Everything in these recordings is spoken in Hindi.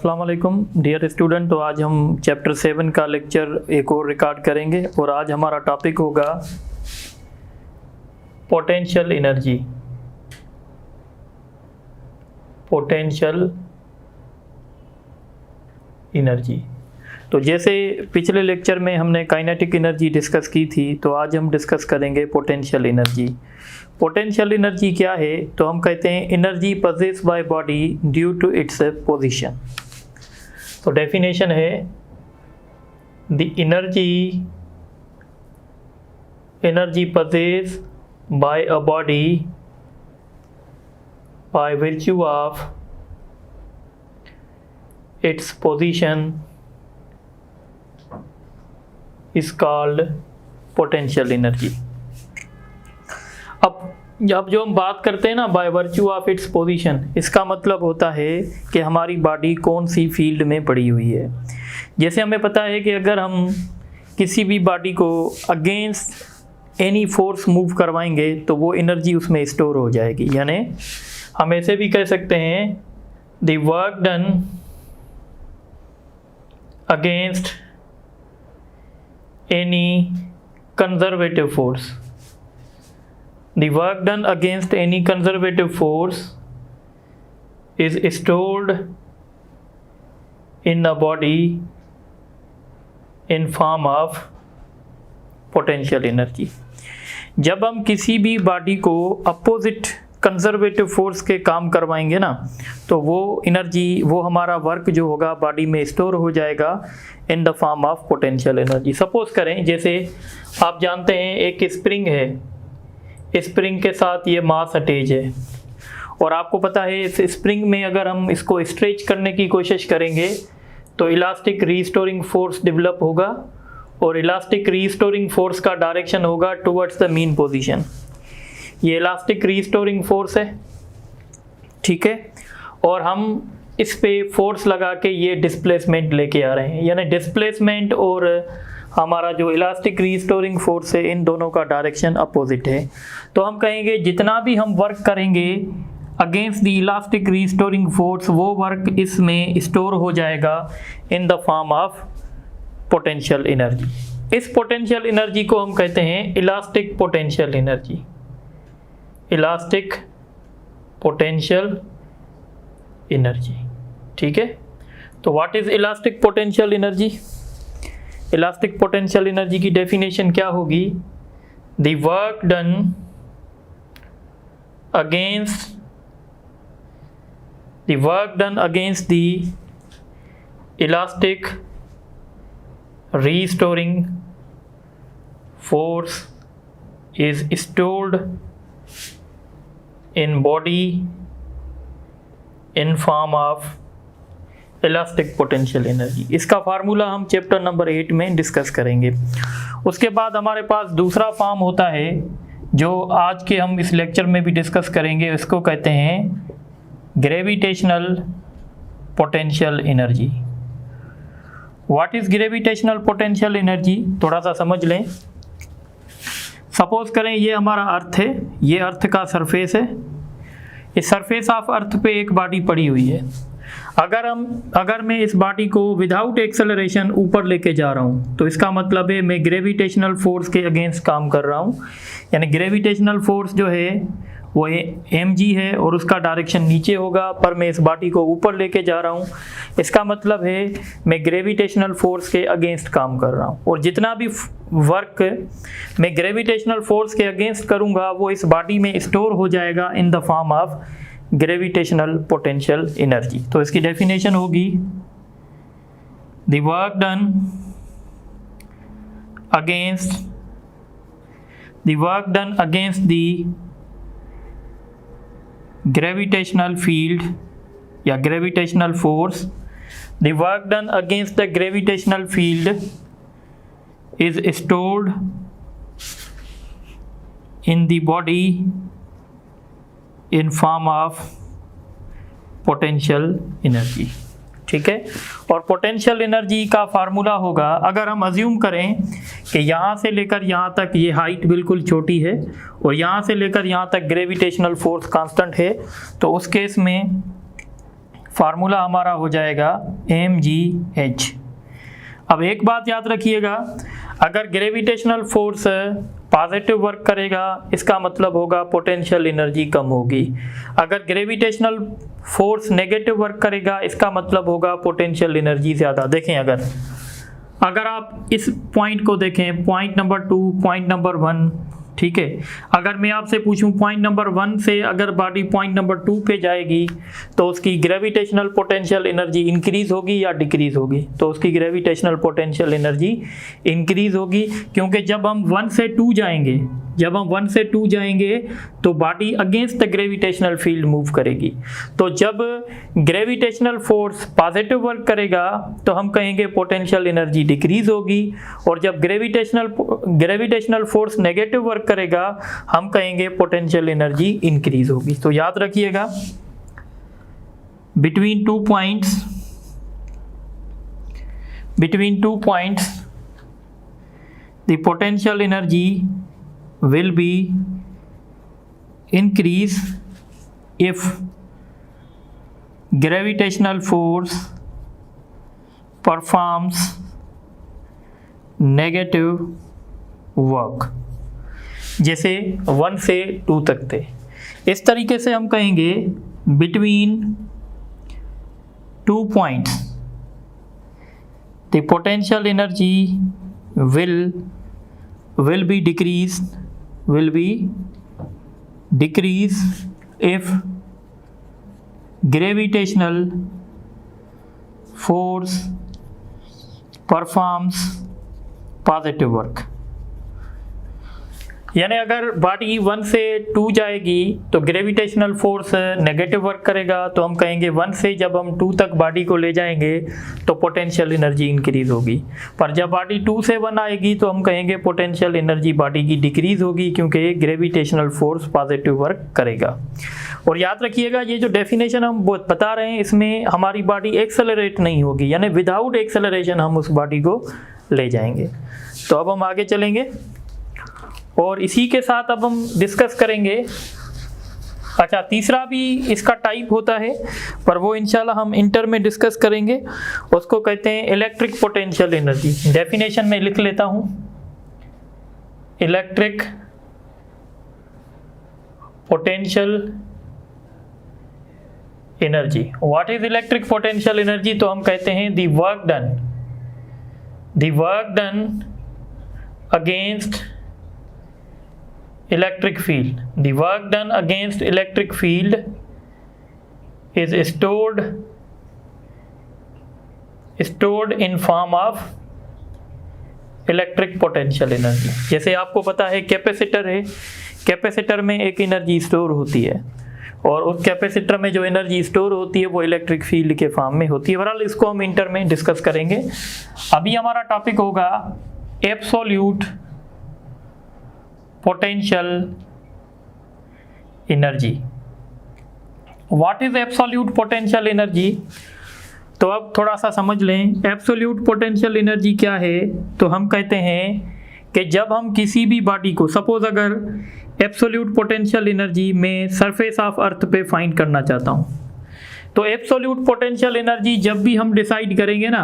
अस्सलाम वालेकुम डियर स्टूडेंट। तो आज हम चैप्टर 7 का लेक्चर एक और रिकॉर्ड करेंगे और आज हमारा टॉपिक होगा पोटेंशियल एनर्जी। Potential energy. तो जैसे पिछले लेक्चर में हमने काइनेटिक एनर्जी डिस्कस की थी, तो आज हम डिस्कस करेंगे पोटेंशियल एनर्जी। पोटेंशियल एनर्जी क्या है? तो हम कहते हैं energy possess by body due to its position. तो डेफिनेशन है the energy possess by a body by virtue of its position is called potential energy। अब जो हम बात करते हैं ना by virtue of its position, इसका मतलब होता है कि हमारी बॉडी कौन सी फील्ड में पड़ी हुई है। जैसे हमें पता है कि अगर हम किसी भी बॉडी को अगेंस्ट एनी फोर्स मूव करवाएंगे तो वो एनर्जी उसमें स्टोर हो जाएगी। यानी हम ऐसे भी कह सकते हैं the work done against any conservative force, the work done against any conservative force is stored in the body in form of potential energy। जब हम किसी भी बॉडी को अपोजिट कंजर्वेटिव फोर्स के काम करवाएंगे ना, तो वो एनर्जी, वो हमारा वर्क जो होगा बॉडी में स्टोर हो जाएगा in the form of potential energy. Suppose करें, जैसे आप जानते हैं एक स्प्रिंग है, स्प्रिंग के साथ ये मास अटैच है और आपको पता है इस स्प्रिंग में अगर हम इसको स्ट्रेच करने की कोशिश करेंगे तो इलास्टिक रीस्टोरिंग फोर्स डेवलप होगा और इलास्टिक रीस्टोरिंग फोर्स का डायरेक्शन होगा टुवर्ड्स द मीन पोजीशन। ये इलास्टिक रीस्टोरिंग फोर्स है, ठीक है, और हम इस पे फोर्स लगा के ये डिस्प्लेसमेंट लेके आ रहे हैं। यानी डिस्प्लेसमेंट और हमारा जो इलास्टिक रीस्टोरिंग फोर्स है, इन दोनों का डायरेक्शन अपोजिट है। तो हम कहेंगे जितना भी हम वर्क करेंगे against the elastic restoring force, वो वर्क इसमें स्टोर हो जाएगा in the form of potential energy. इस पोटेंशियल एनर्जी को हम कहते हैं elastic potential energy. Elastic potential energy, ठीक है। तो what is elastic potential energy? Elastic potential energy की डेफिनेशन क्या होगी? The work done against the elastic restoring force is stored in body in form of elastic potential energy। इसका फार्मूला हम चैप्टर नंबर 8 में डिस्कस करेंगे। उसके बाद हमारे पास दूसरा फॉर्म होता है जो आज के हम इस लेक्चर में भी डिस्कस करेंगे, इसको कहते हैं gravitational potential energy. What is gravitational potential energy? थोड़ा सा समझ लें। सपोज करें ये हमारा अर्थ है, ये अर्थ का सरफेस है, इस सरफेस ऑफ अर्थ पे एक बॉडी पड़ी हुई है। अगर मैं इस बॉडी को विदाउट एक्सेलरेशन ऊपर लेके जा रहा हूँ तो इसका मतलब है मैं ग्रेविटेशनल फोर्स के अगेंस्ट काम कर रहा हूँ। यानी ग्रेविटेशनल फोर्स जो है वो mg है और उसका डायरेक्शन नीचे होगा, पर मैं इस बॉडी को ऊपर लेके जा रहा हूँ। इसका मतलब है मैं ग्रेविटेशनल फोर्स के अगेंस्ट काम कर रहा हूँ और जितना भी वर्क मैं ग्रेविटेशनल फोर्स के अगेंस्ट करूँगा वो इस बॉडी में स्टोर हो जाएगा in the form of gravitational potential energy. तो इसकी डेफिनेशन होगी the work done against the gravitational field या gravitational force, the work done against the gravitational field is stored in the body in form of potential energy, ठीक है। और पोटेंशियल एनर्जी का फार्मूला होगा, अगर हम अज्यूम करें कि यहाँ से लेकर यहाँ तक ये हाइट बिल्कुल छोटी है और यहाँ से लेकर यहाँ तक ग्रेविटेशनल फोर्स कांस्टेंट है, तो उस केस में फार्मूला हमारा हो जाएगा mgh। अब एक बात याद रखिएगा, अगर ग्रेविटेशनल फोर्स पॉजिटिव वर्क करेगा इसका मतलब होगा पोटेंशियल एनर्जी कम होगी, अगर ग्रेविटेशनल फोर्स नेगेटिव वर्क करेगा इसका मतलब होगा पोटेंशियल एनर्जी ज़्यादा। देखें अगर आप इस पॉइंट को देखें, पॉइंट नंबर 2, पॉइंट नंबर 1, ठीक है, अगर मैं आपसे पूछूं पॉइंट नंबर 1 से अगर बॉडी पॉइंट नंबर 2 पे जाएगी तो उसकी ग्रेविटेशनल पोटेंशियल एनर्जी इंक्रीज होगी या डिक्रीज होगी? तो उसकी ग्रेविटेशनल पोटेंशियल एनर्जी इंक्रीज होगी, क्योंकि जब हम 1 से 2 जाएंगे तो body against the gravitational field move करेगी। तो जब ग्रेविटेशनल फोर्स पॉजिटिव वर्क करेगा तो हम कहेंगे पोटेंशियल एनर्जी डिक्रीज होगी, और जब ग्रेविटेशनल फोर्स नेगेटिव वर्क करेगा हम कहेंगे पोटेंशियल एनर्जी इंक्रीज होगी। तो याद रखिएगा, between two points the potential energy will be increase if gravitational force performs negative work। जैसे 1 से 2 तक थे, इस तरीके से हम कहेंगे between 2 points the potential energy will be decreased if gravitational force performs positive work। यानी अगर बॉडी 1 से 2 जाएगी तो ग्रेविटेशनल फोर्स नेगेटिव वर्क करेगा, तो हम कहेंगे 1 से जब हम 2 तक बॉडी को ले जाएंगे तो पोटेंशियल एनर्जी इंक्रीज होगी, पर जब बॉडी 2 से 1 आएगी तो हम कहेंगे पोटेंशियल एनर्जी बॉडी की डिक्रीज होगी, क्योंकि ग्रेविटेशनल फोर्स पॉजिटिव वर्क करेगा। और याद रखिएगा, ये जो डेफिनेशन हम बता रहे हैं इसमें हमारी बॉडी एक्सेलरेट नहीं होगी, यानी विदाउट एक्सेलरेशन हम उस बॉडी को ले जाएंगे। तो अब हम आगे चलेंगे और इसी के साथ अब हम डिस्कस करेंगे। अच्छा, तीसरा भी इसका टाइप होता है, पर वो इंशाल्लाह हम इंटर में डिस्कस करेंगे। उसको कहते हैं इलेक्ट्रिक पोटेंशियल एनर्जी। डेफिनेशन में लिख लेता हूँ, electric potential energy. What is electric potential energy? तो हम कहते हैं the work done against electric field। the work done against electric field is stored in form of electric potential energy। जैसे आपको पता है कैपेसिटर है, कैपेसिटर में एक एनर्जी स्टोर होती है, और उस कैपेसिटर में जो एनर्जी स्टोर होती है वो इलेक्ट्रिक फील्ड के फॉर्म में होती है। बहरहाल इसको हम इंटर में डिस्कस करेंगे। अभी हमारा टॉपिक होगा absolute potential energy. What is absolute potential energy? तो अब थोड़ा सा समझ लें, एब्सोल्यूट पोटेंशियल एनर्जी क्या है। तो हम कहते हैं कि जब हम किसी भी बॉडी को, सपोज अगर एब्सोल्यूट पोटेंशियल एनर्जी में सरफेस ऑफ अर्थ पे फाइंड करना चाहता हूँ, तो एब्सोल्यूट पोटेंशियल एनर्जी जब भी हम डिसाइड करेंगे ना,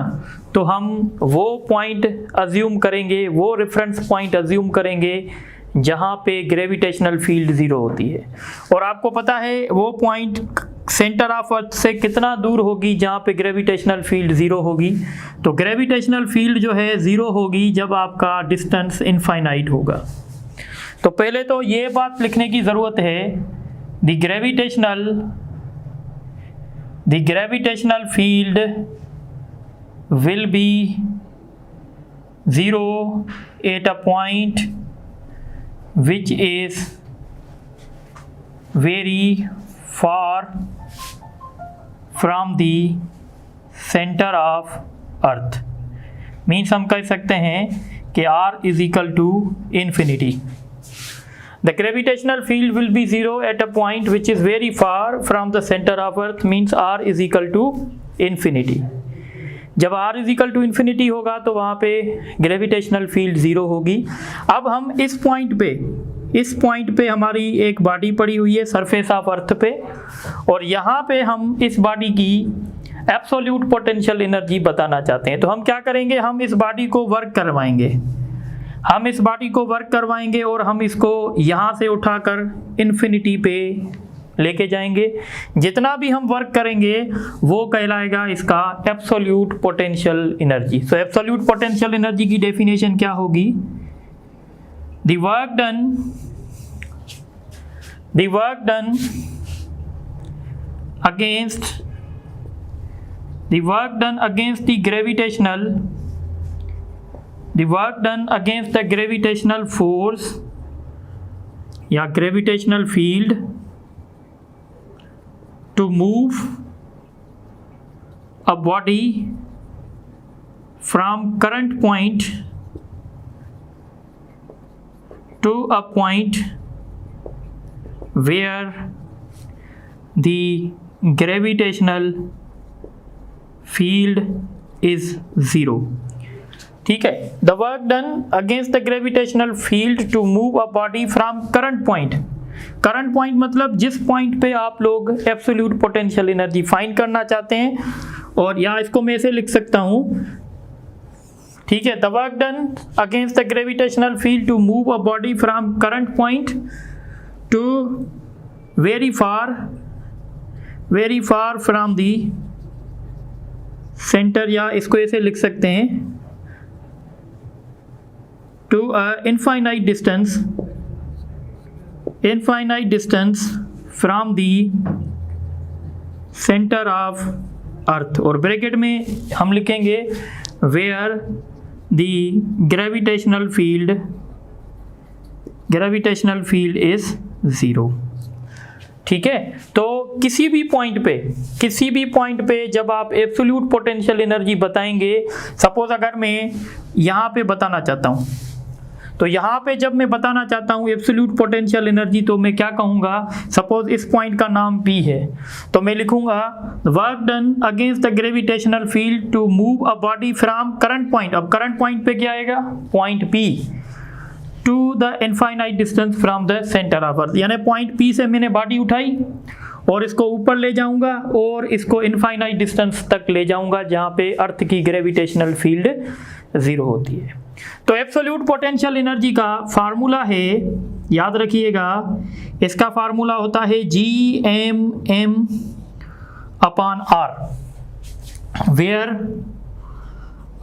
तो हम वो पॉइंट अज्यूम करेंगे, वो रेफरेंस पॉइंट अज्यूम करेंगे जहाँ पे ग्रेविटेशनल फील्ड ज़ीरो होती है। और आपको पता है वो पॉइंट सेंटर ऑफ अर्थ से कितना दूर होगी जहाँ पे ग्रेविटेशनल फील्ड ज़ीरो होगी? तो ग्रेविटेशनल फील्ड जो है ज़ीरो होगी जब आपका डिस्टेंस इनफाइनाइट होगा। तो पहले तो ये बात लिखने की ज़रूरत है, the gravitational field will be zero at a point which is very far from the center of earth। Means हम कह सकते हैं कि R is equal to infinity। The gravitational field will be zero at a point which is very far from the center of earth, means R is equal to infinity। जब R is equal to infinity होगा तो वहाँ पे ग्रेविटेशनल फील्ड ज़ीरो होगी। अब हम इस इस पॉइंट पे हमारी एक बॉडी पड़ी हुई है सरफेस ऑफ अर्थ पे, और यहाँ पे हम इस बॉडी की एब्सोल्यूट पोटेंशियल एनर्जी बताना चाहते हैं। तो हम क्या करेंगे, हम इस बॉडी को वर्क करवाएंगे, हम इस बॉडी को वर्क करवाएंगे और हम इसको यहाँ से उठाकर इन्फिनिटी पे लेके जाएंगे। जितना भी हम वर्क करेंगे वो कहलाएगा इसका एब्सोल्यूट पोटेंशियल एनर्जी। सो एब्सोल्यूट पोटेंशियल एनर्जी की डेफिनेशन क्या होगी, the work done against the work done against the gravitational force या gravitational field to move a body from current point to a point where the gravitational field is zero। ठीक है, the work done against the gravitational field to move a body from current point. Current point मतलब जिस पॉइंट पे आप लोग एब्सोल्यूट पोटेंशियल एनर्जी फाइंड करना चाहते हैं, और या इसको मैं ऐसे लिख सकता हूं, ठीक है, the work done against the gravitational field to move a body from current point to very far from the centre, या इसको ऐसे लिख सकते हैं, to infinite distance from the centre of earth, और ब्रैकेट में हम लिखेंगे where the gravitational field is zero. ठीक है, तो किसी भी पॉइंट पे जब आप एब्सोल्यूट पोटेंशियल एनर्जी बताएंगे, सपोज अगर मैं यहाँ पे बताना चाहता हूँ, तो यहाँ पे जब मैं बताना चाहता हूँ एब्सोल्यूट पोटेंशियल एनर्जी, तो मैं क्या कहूँगा, सपोज इस पॉइंट का नाम P है, तो मैं लिखूँगा work done against the gravitational field to move a body from current point. अब करंट पॉइंट पे क्या आएगा, point P, to the infinite distance from the centre of earth, यानी पॉइंट P से मैंने बॉडी उठाई और इसको ऊपर ले जाऊंगा और इसको इनफाइनाइट डिस्टेंस तक ले जाऊंगा जहां पे अर्थ की ग्रेविटेशनल फील्ड जीरो होती है। तो एब्सोल्यूट पोटेंशियल एनर्जी का फार्मूला है, याद रखिएगा, इसका फार्मूला होता है Gm/r, where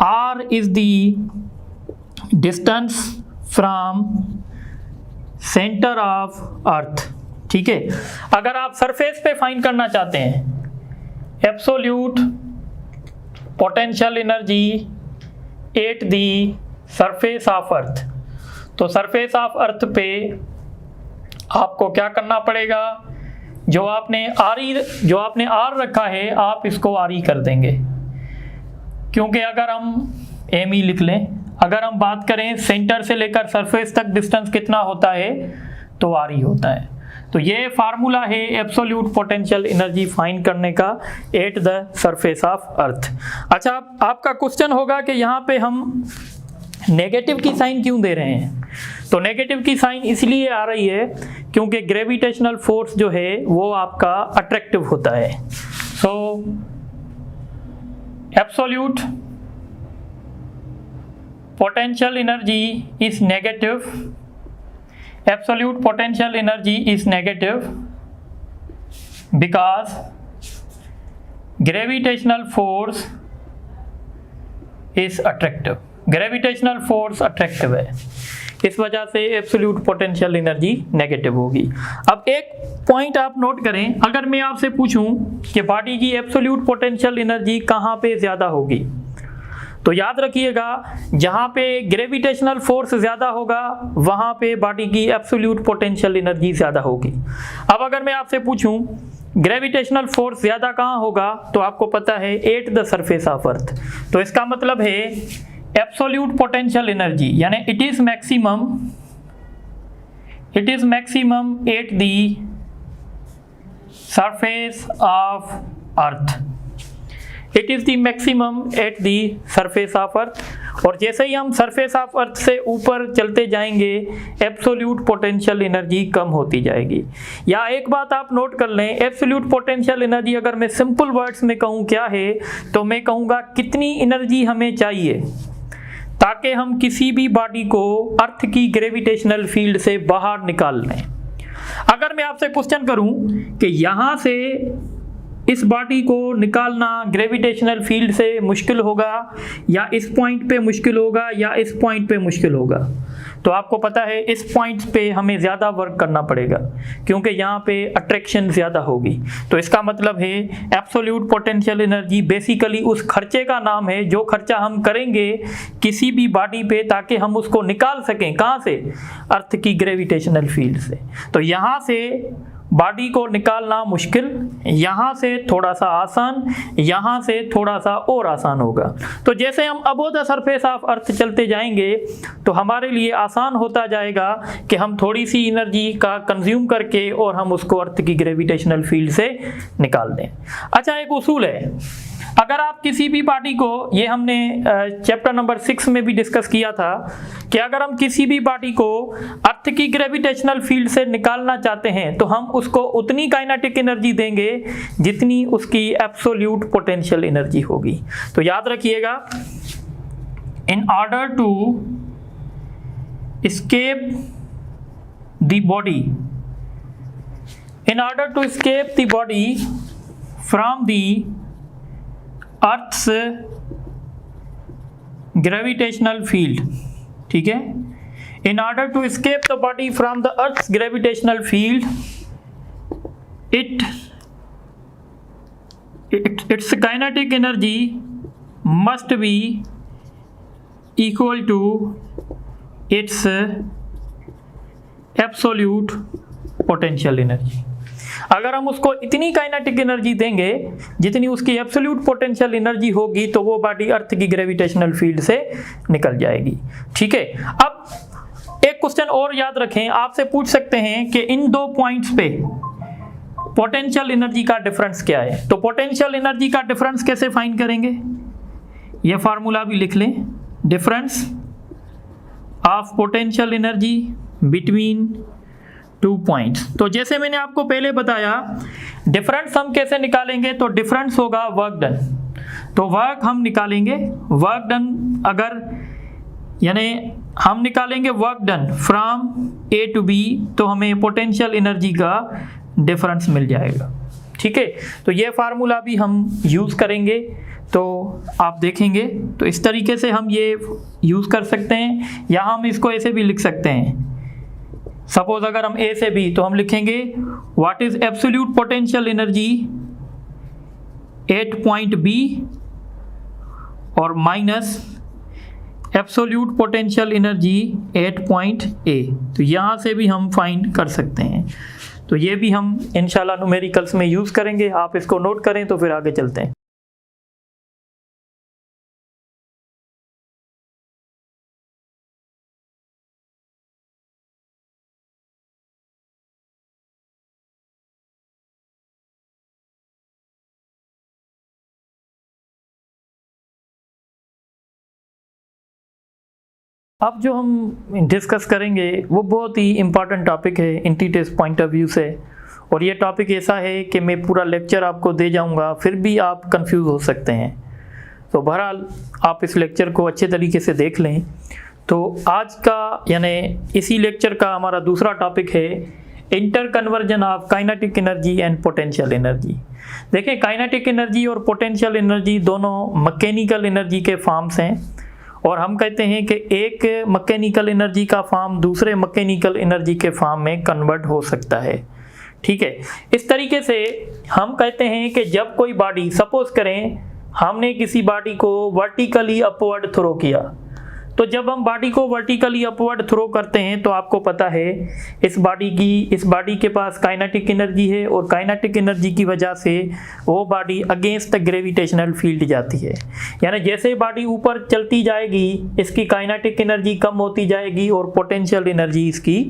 r is the distance from centre of earth. ठीक है, अगर आप सरफेस पे फाइंड करना चाहते हैं absolute potential energy at the surface of अर्थ, तो सरफेस ऑफ अर्थ पे आपको क्या करना पड़ेगा, जो आपने आर रखा है आप इसको आर कर देंगे, क्योंकि अगर हम एम ई लिख लें, अगर हम बात करें सेंटर से लेकर सरफेस तक डिस्टेंस कितना होता है, तो आर ही होता है। तो ये फार्मूला है एब्सोल्यूट पोटेंशियल एनर्जी फाइंड करने का एट द सरफेस ऑफ अर्थ। अच्छा, आपका क्वेश्चन होगा कि यहाँ पे हम नेगेटिव की साइन क्यों दे रहे हैं, तो नेगेटिव की साइन इसलिए आ रही है क्योंकि ग्रेविटेशनल फोर्स जो है वो आपका अट्रैक्टिव होता है। सो absolute potential energy is negative, absolute potential energy is negative because gravitational force is attractive, gravitational force attractive है, इस वजह से एब्सोल्यूट पोटेंशियल एनर्जी नेगेटिव होगी। अब एक पॉइंट आप नोट करें, अगर मैं आपसे पूछूं कि बॉडी की एब्सोल्यूट पोटेंशियल एनर्जी कहाँ पे ज़्यादा होगी, तो याद रखिएगा जहाँ पे ग्रेविटेशनल फोर्स ज़्यादा होगा वहाँ पे बॉडी की एब्सोल्यूट पोटेंशियल एनर्जी ज़्यादा होगी। अब अगर मैं आपसे पूछूं ग्रेविटेशनल फोर्स ज़्यादा कहाँ होगा, तो आपको पता है एट द सरफेस ऑफ अर्थ, तो इसका मतलब है एब्सोल्यूट पोटेंशियल एनर्जी यानी it is maximum eight the surface of earth, it is the maximum eight the surface of earth. और जैसे ही हम सरफेस ऑफ अर्थ से ऊपर चलते जाएंगे एब्सोल्यूट पोटेंशियल एनर्जी कम होती जाएगी। या एक बात आप नोट कर लें, एब्सोल्यूट पोटेंशियल एनर्जी अगर मैं सिंपल वर्ड्स में कहूँ क्या है, तो मैं कहूँगा कितनी एनर्जी हमें चाहिए ताकि हम किसी भी बॉडी को अर्थ की ग्रेविटेशनल फील्ड से बाहर निकाल लें। अगर मैं आपसे क्वेश्चन करूं कि यहाँ से इस बॉडी को निकालना ग्रेविटेशनल फील्ड से मुश्किल होगा या इस पॉइंट पे मुश्किल होगा या इस पॉइंट पे मुश्किल होगा, तो आपको पता है इस पॉइंट पे हमें ज़्यादा वर्क करना पड़ेगा क्योंकि यहाँ पे अट्रैक्शन ज़्यादा होगी। तो इसका मतलब है एब्सोल्यूट पोटेंशियल एनर्जी बेसिकली उस खर्चे का नाम है जो खर्चा हम करेंगे किसी भी बॉडी पे ताकि हम उसको निकाल सकें। कहाँ से? अर्थ की ग्रेविटेशनल फील्ड से। तो यहाँ से बॉडी को निकालना मुश्किल, यहाँ से थोड़ा सा आसान, यहाँ से थोड़ा सा और आसान होगा। तो जैसे हम अबोव द सरफेस ऑफ अर्थ चलते जाएंगे तो हमारे लिए आसान होता जाएगा कि हम थोड़ी सी एनर्जी का कंज्यूम करके और हम उसको अर्थ की ग्रेविटेशनल फील्ड से निकाल दें। अच्छा, एक उसूल है, अगर आप किसी भी बॉडी को, ये हमने चैप्टर नंबर 6 में भी डिस्कस किया था कि अगर हम किसी भी बॉडी को अर्थ की ग्रेविटेशनल फील्ड से निकालना चाहते हैं तो हम उसको उतनी काइनेटिक एनर्जी देंगे जितनी उसकी एब्सोल्यूट पोटेंशियल एनर्जी होगी। तो याद रखिएगा, in order to escape the body, in order to escape the body from the Earth's gravitational field, ठीक है, in order to escape the body from the Earth's gravitational field, its kinetic energy must be equal to its absolute potential energy. अगर हम उसको इतनी काइनेटिक एनर्जी देंगे जितनी उसकी एब्सोल्यूट पोटेंशियल एनर्जी होगी तो वो बॉडी अर्थ की ग्रेविटेशनल फील्ड से निकल जाएगी। ठीक है, अब एक क्वेश्चन और याद रखें, आपसे पूछ सकते हैं कि इन दो पॉइंट्स पे पोटेंशियल एनर्जी का डिफरेंस क्या है। तो पोटेंशियल एनर्जी का डिफरेंस कैसे फाइंड करेंगे, ये फार्मूला भी लिख लें, difference of potential energy between two points. तो जैसे मैंने आपको पहले बताया डिफरेंस हम कैसे निकालेंगे, तो डिफरेंस होगा वर्क डन। तो वर्क हम निकालेंगे, वर्क डन अगर यानी हम निकालेंगे work done from A to B तो हमें पोटेंशियल एनर्जी का डिफरेंस मिल जाएगा। ठीक है, तो ये फार्मूला भी हम यूज़ करेंगे तो आप देखेंगे। तो इस तरीके से हम ये यूज़ कर सकते हैं या हम इसको ऐसे भी लिख सकते हैं। सपोज अगर हम ए से बी तो हम लिखेंगे what is absolute potential energy at point B और minus absolute potential energy at point A. तो यहाँ से भी हम फाइंड कर सकते हैं। तो ये भी हम इंशाल्लाह न्यूमेरिकल्स में यूज़ करेंगे। आप इसको नोट करें तो फिर आगे चलते हैं। अब जो हम डिस्कस करेंगे वो बहुत ही इम्पॉर्टेंट टॉपिक है एंटीटेस्ट पॉइंट ऑफ व्यू से, और ये टॉपिक ऐसा है कि मैं पूरा लेक्चर आपको दे जाऊंगा फिर भी आप कंफ्यूज हो सकते हैं। तो बहरहाल आप इस लेक्चर को अच्छे तरीके से देख लें। तो आज का यानी इसी लेक्चर का हमारा दूसरा टॉपिक है inter conversion of kinetic energy and potential energy. देखिए, काइनेटिक एनर्जी और पोटेंशियल एनर्जी दोनों मैकेनिकल एनर्जी के फॉर्म्स हैं, और हम कहते हैं कि एक मैकेनिकल एनर्जी का फॉर्म दूसरे मैकेनिकल एनर्जी के फॉर्म में कन्वर्ट हो सकता है। ठीक है, इस तरीके से हम कहते हैं कि जब कोई बॉडी, सपोज करें हमने किसी बॉडी को वर्टिकली अपवर्ड थ्रो किया, तो जब हम बॉडी को वर्टिकली अपवर्ड थ्रो करते हैं तो आपको पता है इस बॉडी के पास काइनेटिक एनर्जी है, और काइनेटिक एनर्जी की वजह से वो body against the gravitational field जाती है। यानी जैसे बॉडी ऊपर चलती जाएगी इसकी काइनेटिक एनर्जी कम होती जाएगी और पोटेंशियल एनर्जी इसकी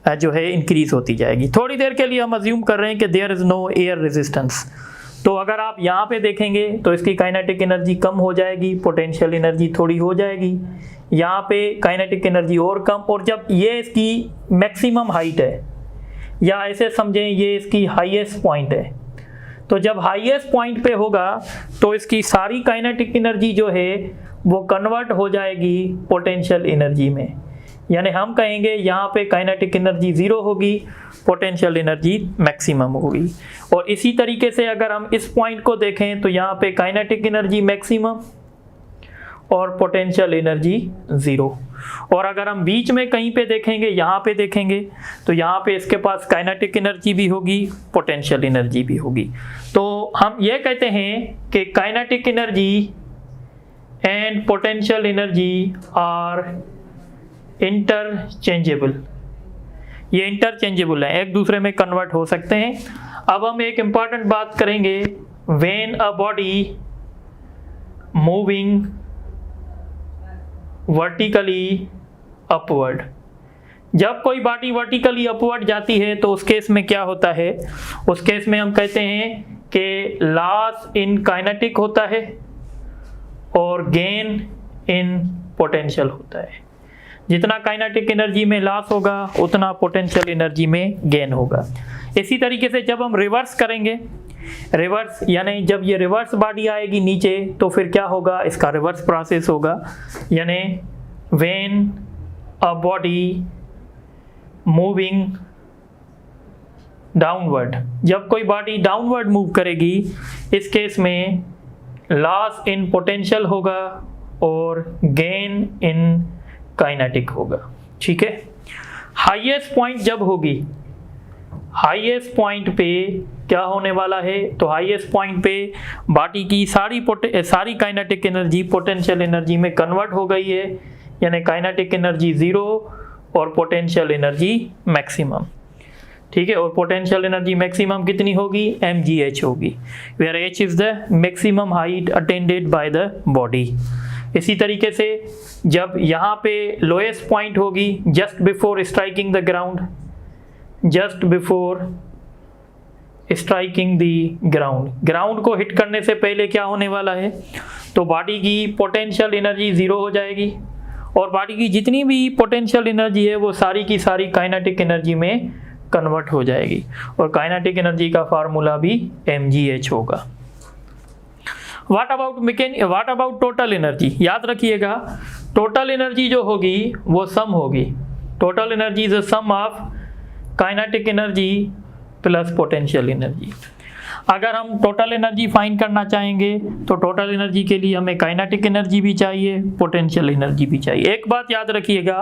जो है इंक्रीज होती जाएगी। थोड़ी देर के लिए हम अज्यूम कर रहे हैं कि there is no air resistance, तो अगर आप यहाँ पे देखेंगे तो इसकी काइनेटिक एनर्जी कम हो जाएगी, पोटेंशियल एनर्जी थोड़ी हो जाएगी, यहाँ पे काइनेटिक एनर्जी और कम। और जब ये इसकी मैक्सिमम हाइट है, या ऐसे समझें ये इसकी हाईएस्ट पॉइंट है, तो जब हाईएस्ट पॉइंट पे होगा तो इसकी सारी काइनेटिक एनर्जी जो है वो कन्वर्ट हो जाएगी पोटेंशियल एनर्जी में। यानी हम कहेंगे यहाँ पे काइनेटिक एनर्जी 0 होगी, पोटेंशियल एनर्जी मैक्सिमम होगी। और इसी तरीके से अगर हम इस पॉइंट को देखें तो यहाँ पे काइनेटिक एनर्जी मैक्सिमम और पोटेंशियल एनर्जी 0। और अगर हम बीच में कहीं पे देखेंगे, यहाँ पे देखेंगे, तो यहाँ पे इसके पास काइनेटिक एनर्जी भी होगी, पोटेंशियल एनर्जी भी होगी। तो हम ये कहते हैं कि kinetic energy and potential energy are interchangeable. ये इंटरचेंजेबल है, एक दूसरे में कन्वर्ट हो सकते हैं। अब हम एक इंपॉर्टेंट बात करेंगे, when a body moving vertically upward. जब कोई बॉडी वर्टिकली अपवर्ड जाती है तो उस केस में क्या होता है, उस केस में हम कहते हैं कि लॉस इन काइनेटिक होता है और गेन इन पोटेंशियल होता है। जितना काइनेटिक एनर्जी में लॉस होगा उतना पोटेंशियल एनर्जी में गेन होगा। इसी तरीके से जब हम रिवर्स करेंगे, रिवर्स यानी जब ये रिवर्स बॉडी आएगी नीचे तो फिर क्या होगा, इसका रिवर्स प्रोसेस होगा। यानी when a body moving downward, जब कोई बॉडी डाउनवर्ड मूव करेगी इस केस में लॉस इन पोटेंशियल होगा और गेन इन काइनेटिक होगा। ठीक है। हाईएस्ट पॉइंट जब होगी, हाईएस्ट पॉइंट पे क्या होने वाला है, तो हाईएस्ट पॉइंट पे बॉडी की सारी काइनेटिक एनर्जी पोटेंशियल एनर्जी में कन्वर्ट हो गई है। यानी काइनेटिक एनर्जी 0 और पोटेंशियल एनर्जी मैक्सिमम। ठीक है। और पोटेंशियल एनर्जी मैक्सिमम कितनी होगी, mgh होगी, where h is the maximum height attended by the body. इसी तरीके से जब यहाँ पे लोएस्ट पॉइंट होगी, just before striking the ground, just before striking the ground, ground को हिट करने से पहले क्या होने वाला है, तो बॉडी की पोटेंशियल एनर्जी 0 हो जाएगी और बॉडी की जितनी भी पोटेंशियल एनर्जी है वो सारी की सारी काइनेटिक एनर्जी में कन्वर्ट हो जाएगी। और काइनेटिक एनर्जी का फार्मूला भी mgh होगा। व्हाट अबाउट टोटल एनर्जी, याद रखिएगा टोटल एनर्जी जो होगी वो सम होगी। Total energy is a sum of kinetic energy plus potential energy. अगर हम टोटल एनर्जी फाइंड करना चाहेंगे तो टोटल एनर्जी के लिए हमें काइनेटिक एनर्जी भी चाहिए, पोटेंशियल एनर्जी भी चाहिए। एक बात याद रखिएगा,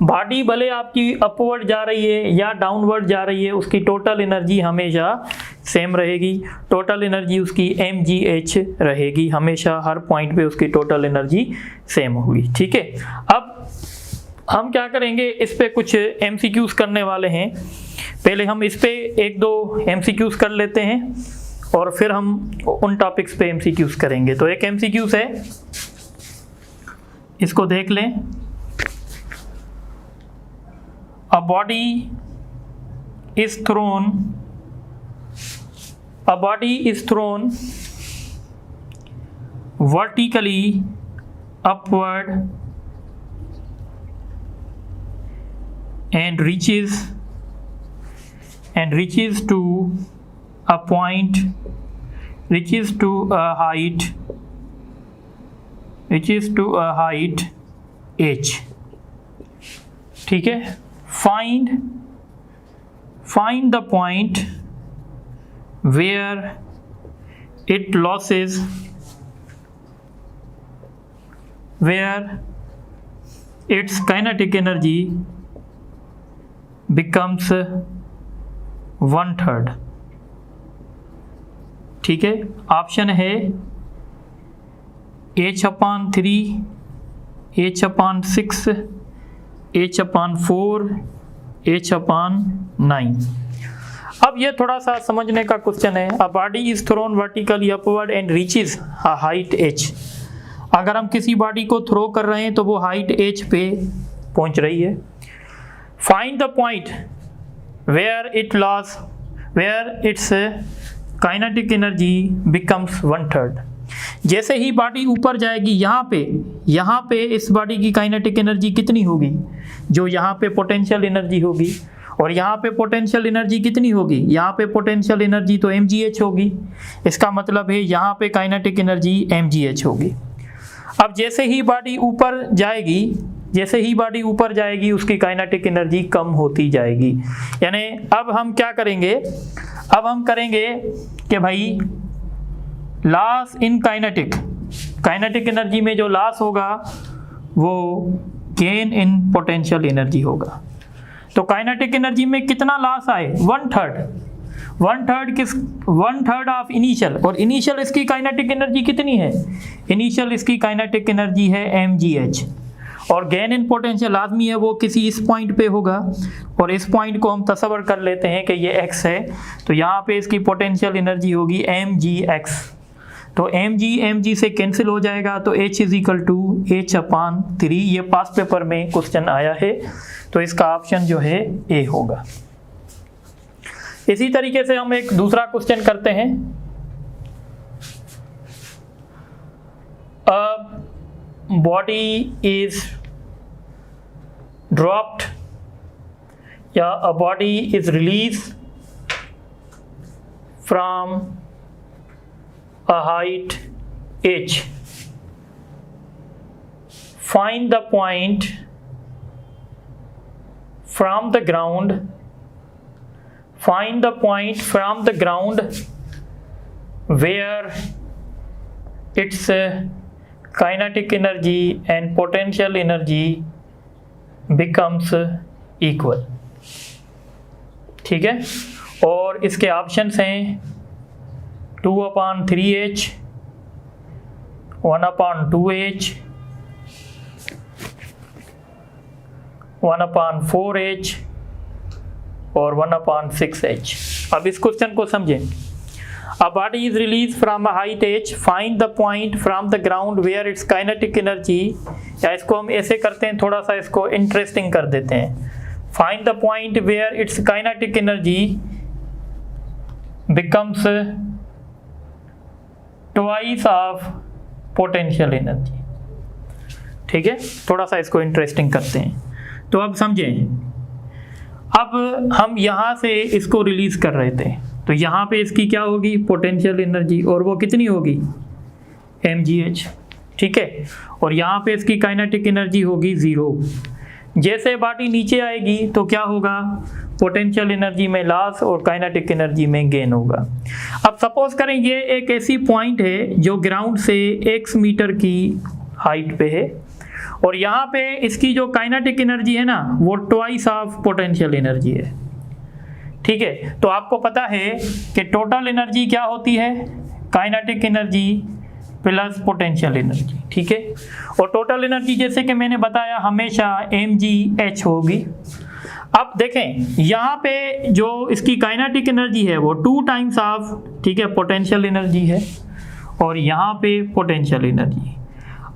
बॉडी भले आपकी अपवर्ड जा रही है या डाउनवर्ड जा रही है, उसकी टोटल एनर्जी हमेशा सेम रहेगी। टोटल एनर्जी उसकी mgh रहेगी, हमेशा हर पॉइंट पे उसकी टोटल एनर्जी सेम होगी। ठीक है। अब हम क्या करेंगे, इस पे कुछ MCQs करने वाले हैं। पहले हम इस पे 1-2 MCQs कर लेते हैं और फिर हम उन टॉपिक्स पे MCQs करेंगे। तो एक MCQs है, इसको देख लें। A body is throne vertically upward and reaches to a point, reaches to a height h। ठीक है। find the point where it loses, where its kinetic energy becomes 1/3। ठीक है। ऑप्शन है h/3, h/6, h/4, h/9। अब ये थोड़ा सा समझने का क्वेश्चन है। A body is thrown vertically upward and reaches a height h। अगर हम किसी बॉडी को थ्रो कर रहे हैं तो वो हाइट h पे पहुंच रही है। Find the point where its kinetic energy becomes 1/3। जैसे ही बॉडी ऊपर जाएगी यहाँ पे इस बॉडी की काइनेटिक एनर्जी कितनी होगी, जो यहाँ पे पोटेंशियल एनर्जी होगी, और यहाँ पे पोटेंशियल एनर्जी कितनी होगी, यहाँ पे पोटेंशियल एनर्जी तो mgh होगी। इसका मतलब है यहाँ पे काइनेटिक एनर्जी mgh होगी। अब जैसे ही बॉडी ऊपर जाएगी उसकी काइनेटिक एनर्जी कम होती जाएगी। यानी अब हम क्या करेंगे, अब हम करेंगे कि भाई लॉस इन काइनेटिक एनर्जी में जो लॉस होगा वो गेन इन पोटेंशियल एनर्जी होगा। तो काइनेटिक एनर्जी में कितना लॉस आए, 1/3 ऑफ इनिशियल, और इनिशियल इसकी काइनेटिक एनर्जी कितनी है, इनिशियल इसकी काइनेटिक एनर्जी है mgh, और गेन इन पोटेंशियल लाजमी है वो किसी इस पॉइंट पे होगा, और इस पॉइंट को हम तस्वर कर लेते हैं कि ये x है, तो यहाँ पे इसकी पोटेंशियल एनर्जी होगी mgx। तो mg से कैंसिल हो जाएगा, तो h = h/3। ये पास पेपर में क्वेश्चन आया है, तो इसका ऑप्शन जो है ए होगा। इसी तरीके से हम एक दूसरा क्वेश्चन करते हैं। A body is dropped या a body is released from a height h. Find the point from the ground. Find the point from the ground where its kinetic energy and potential energy becomes equal। ठीक है, और इसके ऑप्शंस हैं 2/3h, 1/2h, 1/4h और 1/6h। अब इस क्वेश्चन को समझें। A body is released from a height h. Find the point from the ground where its kinetic energy, या इसको हम ऐसे करते हैं, थोड़ा सा इसको इंटरेस्टिंग कर देते हैं। Find the point where its kinetic energy becomes twice of potential energy। ठीक है, थोड़ा सा इसको इंटरेस्टिंग करते हैं। तो अब समझें, अब हम यहाँ से इसको रिलीज कर रहे थे, तो यहाँ पे इसकी क्या होगी, पोटेंशियल एनर्जी, और वो कितनी होगी, mgh। ठीक है, और यहाँ पे इसकी काइनेटिक एनर्जी होगी 0। जैसे बॉडी नीचे आएगी तो क्या होगा, पोटेंशियल एनर्जी में लॉस और काइनेटिक एनर्जी में गेन होगा। अब सपोज करें ये एक ऐसी पॉइंट है जो ग्राउंड से x मीटर की हाइट पे है, और यहाँ पे इसकी जो काइनेटिक एनर्जी है ना वो ट्वाइस ऑफ पोटेंशियल एनर्जी है। ठीक है, तो आपको पता है कि टोटल एनर्जी क्या होती है, kinetic energy plus potential energy. ठीक है, और टोटल एनर्जी जैसे कि मैंने बताया हमेशा mgh होगी। अब देखें यहाँ पे जो इसकी काइनेटिक एनर्जी है वो 2 टाइम्स ऑफ, ठीक है, पोटेंशियल एनर्जी है, और यहाँ पे पोटेंशियल एनर्जी।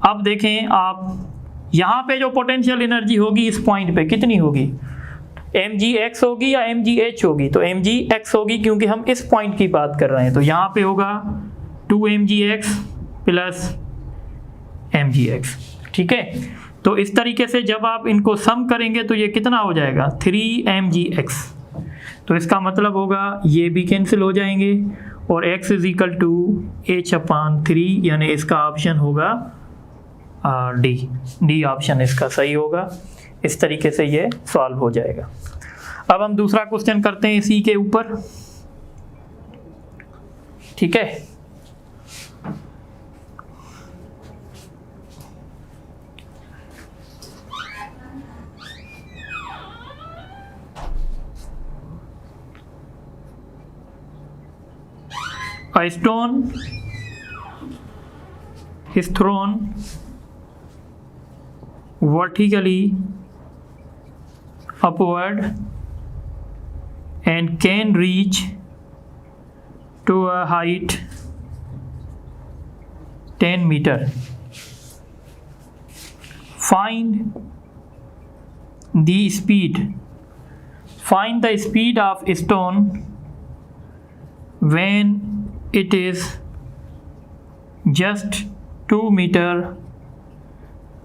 अब देखें आप, यहाँ पे जो पोटेंशियल एनर्जी होगी इस पॉइंट पे कितनी होगी, mgx होगी या mgh होगी, तो mgx होगी क्योंकि हम इस पॉइंट की बात कर रहे हैं, तो यहाँ पे होगा 2mgx प्लस mgx। ठीक है, तो इस तरीके से जब आप इनको सम करेंगे तो ये कितना हो जाएगा, 3mgx। तो इसका मतलब होगा ये भी कैंसिल हो जाएंगे, और x = h/3, यानी इसका ऑप्शन होगा डी ऑप्शन इसका सही होगा। इस तरीके से ये सॉल्व हो जाएगा। अब हम दूसरा क्वेश्चन करते हैं इसी के ऊपर। ठीक है, a stone is thrown vertically upward and can reach to a height 10 meter. Find the speed. Find the speed of stone when it is just 2 meter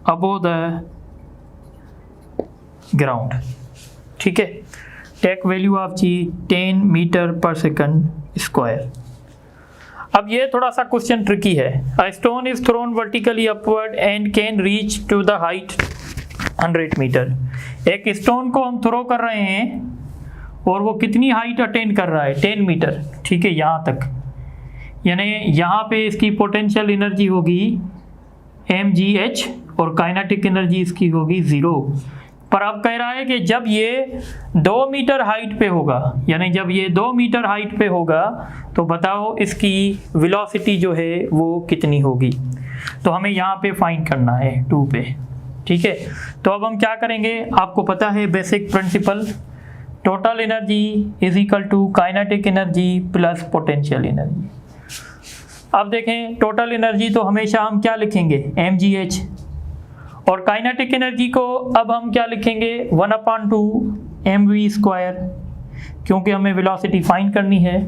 above the ground. ठीक है, take value of g 10 metre पर सेकंड स्क्वायर। अब ये थोड़ा सा क्वेश्चन ट्रिकी है। A stone is thrown vertically upward and can reach to the height 100 metre. एक स्टोन को हम थ्रो कर रहे हैं और वो कितनी हाइट अटेन कर रहा है, 10 मीटर। ठीक है, यहाँ तक, यानी यहाँ पे इसकी पोटेंशियल एनर्जी होगी mgh और काइनेटिक एनर्जी इसकी होगी 0। पर अब कह रहा है कि जब ये 2 मीटर हाइट पे होगा, यानी जब ये 2 मीटर हाइट पे होगा तो बताओ इसकी वेलोसिटी जो है वो कितनी होगी। तो हमें यहाँ पे फाइंड करना है 2 पे। ठीक है, तो अब हम क्या करेंगे, आपको पता है basic principle, total energy is equal to kinetic energy plus potential energy. अब देखें, टोटल एनर्जी तो हमेशा हम क्या लिखेंगे, mgh, और काइनेटिक एनर्जी को अब हम क्या लिखेंगे, 1/2 mv², क्योंकि हमें वेलोसिटी फाइंड करनी है।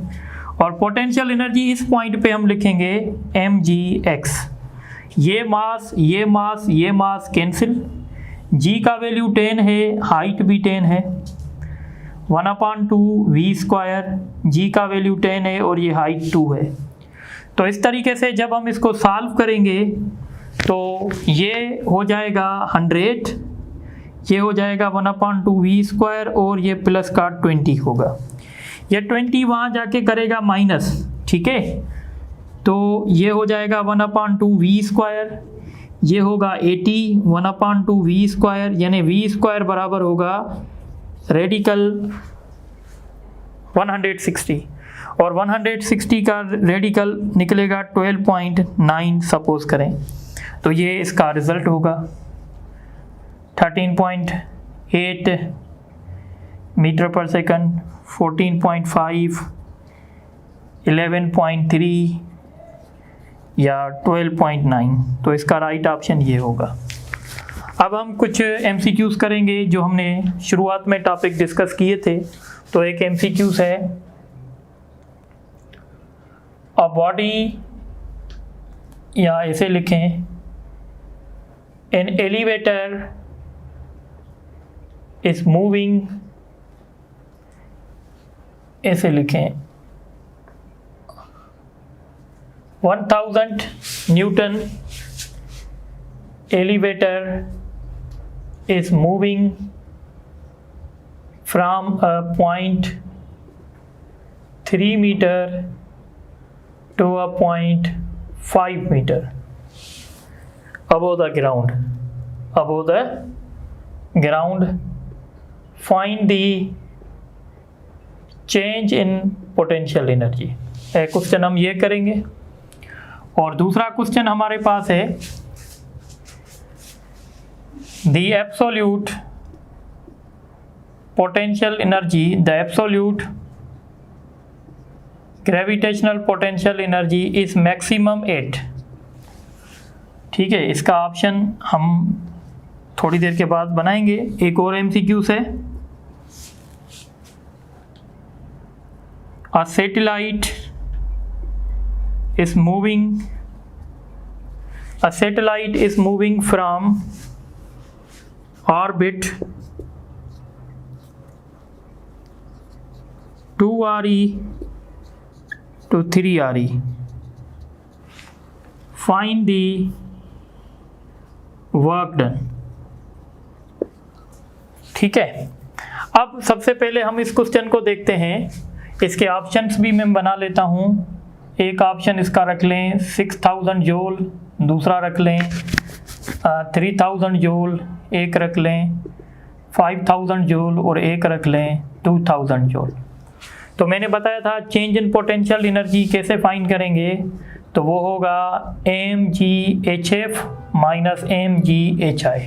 और पोटेंशियल एनर्जी इस पॉइंट पे हम लिखेंगे mgx। ये मास, ये मास, ये मास कैंसिल, g का वैल्यू 10 है, हाइट भी 10 है, 1/2 v², g का वैल्यू 10 है और ये हाइट 2 है। तो इस तरीके से जब हम इसको सॉल्व करेंगे तो ये हो जाएगा 100, ये हो जाएगा 1/2 v² और ये प्लस का 20 होगा। ये 20 वहाँ जाके करेगा माइनस। ठीक है, तो ये हो जाएगा 1/2 v², ये होगा 80, 1/2 v², यानी v² बराबर होगा रेडिकल 160, और 160 का रेडिकल निकलेगा 12.9 सपोज करें, तो ये इसका रिजल्ट होगा 13.8 मीटर पर सेकंड, 14.5, 11.3 या 12.9। तो इसका राइट ऑप्शन ये होगा। अब हम कुछ MCQs करेंगे जो हमने शुरुआत में टॉपिक डिस्कस किए थे। तो एक MCQs है, अ बॉडी, या ऐसे लिखें, एन एलिवेटर इज मूविंग, ऐसे लिखें, 1000 Newton elevator is moving from a point 3 meter to a point 5 meter above the ground. Above the ground, find the change in potential energy. एक क्वेश्चन हम ये करेंगे, और दूसरा क्वेश्चन हमारे पास है, the absolute potential energy, the absolute gravitational potential energy is maximum at। ठीक है, इसका ऑप्शन हम थोड़ी देर के बाद बनाएंगे। एक और MCQ है, a satellite is moving from orbit 2RE to 3RE. Find the work done. ठीक है, अब सबसे पहले हम इस क्वेश्चन को देखते हैं। इसके ऑप्शंस भी मैं बना लेता हूँ। एक ऑप्शन इसका रख लें 6000 जूल, दूसरा रख लें 3000 जूल, एक रख लें 5000 जूल और एक रख लें 2000 जूल। तो मैंने बताया था चेंज इन पोटेंशियल एनर्जी कैसे फाइंड करेंगे, तो वो होगा mgHf माइनस mghi।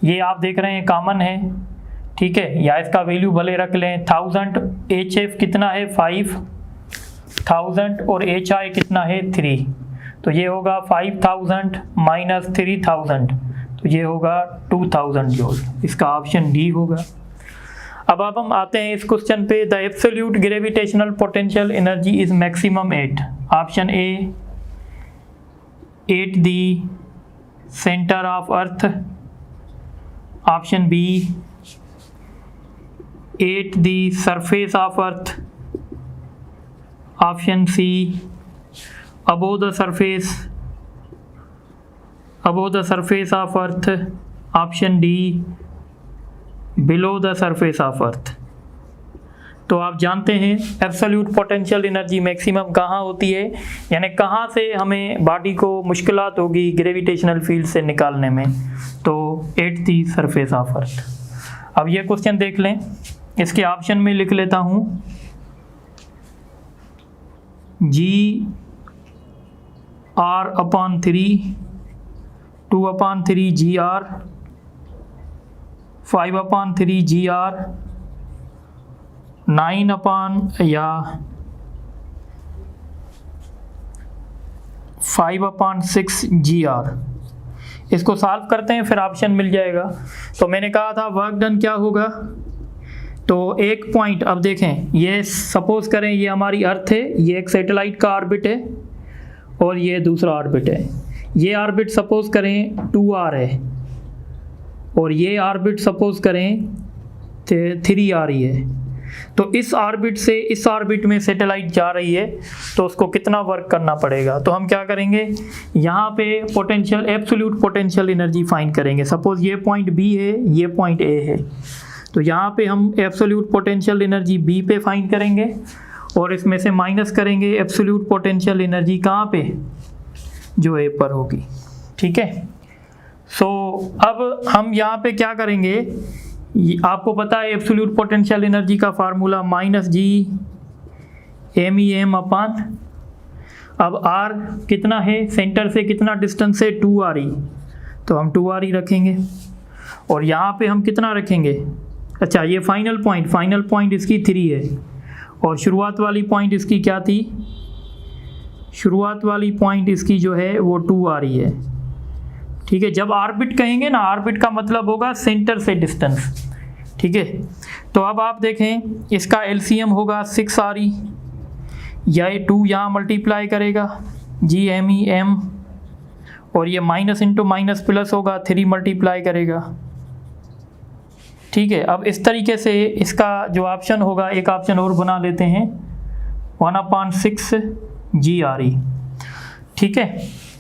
ये आप देख रहे हैं कॉमन है, ठीक है, या इसका वैल्यू भले रख लें 1000, HF कितना है 5000 और HI कितना है 3, तो ये होगा 5000 माइनस 3000, तो ये होगा 2000 जूल। इसका ऑप्शन डी होगा। अब हम आते हैं इस क्वेश्चन पे। The absolute gravitational potential energy is maximum at, option A at the centre of earth, option B at the surface of earth, option C above the surface of earth, option D below the surface of earth। तो आप जानते हैं एब्सोल्यूट पोटेंशियल एनर्जी मैक्सिमम कहाँ होती है, यानी कहाँ से हमें बॉडी को मुश्किलात होगी ग्रेविटेशनल फील्ड से निकालने में, तो एट दी सरफेस ऑफ अर्थ। अब ये क्वेश्चन देख लें, इसके ऑप्शन में लिख लेता हूँ जी R/3, 2/3 GR, 5/3 GR, 5/6 GR। इसको सॉल्व करते हैं, फिर ऑप्शन मिल जाएगा। तो मैंने कहा था वर्क डन क्या होगा, तो एक पॉइंट, अब देखें ये सपोज करें ये हमारी अर्थ है, ये एक सैटेलाइट का ऑर्बिट है और ये दूसरा ऑर्बिट है। ये ऑर्बिट सपोज करें 2R है और ये ऑर्बिट सपोज करें 3R ही है। तो इस ऑर्बिट से इस ऑर्बिट में सैटेलाइट जा रही है, तो उसको कितना वर्क करना पड़ेगा। तो हम क्या करेंगे, यहाँ पे potential absolute potential energy find करेंगे। सपोज ये पॉइंट B है, ये पॉइंट A है, तो यहाँ पे हम एब्सोल्यूट पोटेंशियल एनर्जी B पे फाइंड करेंगे और इसमें से माइनस करेंगे एब्सोल्यूट पोटेंशियल एनर्जी कहाँ पे, जो A पर होगी। ठीक है, सो अब हम यहाँ पे क्या करेंगे, आपको पता है एब्सोल्यूट पोटेंशियल एनर्जी का फार्मूला -G MEM अपान, अब R कितना है, सेंटर से कितना डिस्टेंस है 2RE, तो हम 2RE रखेंगे और यहाँ पे हम कितना रखेंगे, अच्छा ये फाइनल पॉइंट इसकी 3 है और शुरुआत वाली पॉइंट इसकी क्या थी, शुरुआत वाली पॉइंट इसकी जो है वो 2RE है। ठीक है, जब ऑर्बिट कहेंगे ना, ऑर्बिट का मतलब होगा सेंटर से डिस्टेंस। ठीक है, तो अब आप देखें इसका LCM होगा 6RE, या ये 2 यहाँ मल्टीप्लाई करेगा GMEM, और ये माइनस इंटू माइनस प्लस होगा 3 मल्टीप्लाई करेगा। ठीक है, अब इस तरीके से इसका जो ऑप्शन होगा, एक ऑप्शन और बना लेते हैं 1/6 GRE। ठीक है,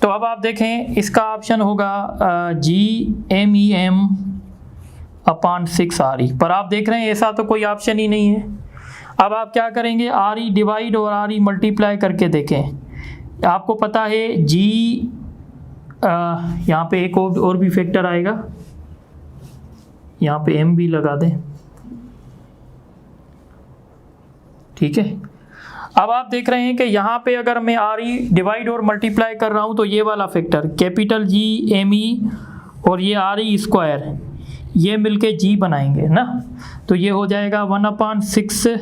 तो अब आप देखें इसका ऑप्शन होगा GMEM अपान 6RE, पर आप देख रहे हैं ऐसा तो कोई ऑप्शन ही नहीं है। अब आप क्या करेंगे, RE डिवाइड और RE मल्टीप्लाई करके देखें। आपको पता है G, यहाँ पे एक और भी फैक्टर आएगा, यहाँ पे M भी लगा दें। ठीक है, अब आप देख रहे हैं कि यहाँ पे अगर मैं RE डिवाइड और मल्टीप्लाई कर रहा हूँ तो ये वाला फैक्टर कैपिटल GME और ये RE स्क्वायर, ये मिलके G बनाएंगे ना, तो ये हो जाएगा 1/6,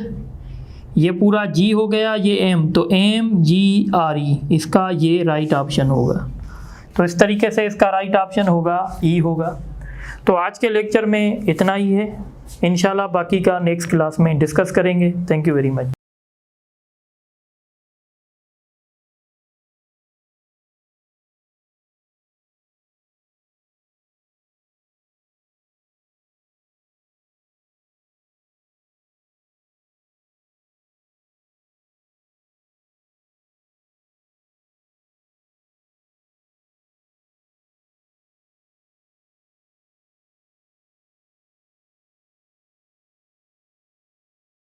ये पूरा G हो गया, ये M, तो MGRE, इसका ये राइट ऑप्शन होगा। तो इस तरीके से इसका राइट ऑप्शन होगा E होगा। तो आज के लेक्चर में इतना ही है, इंशाल्लाह बाकी का नेक्स्ट क्लास में डिस्कस करेंगे। Thank you very much.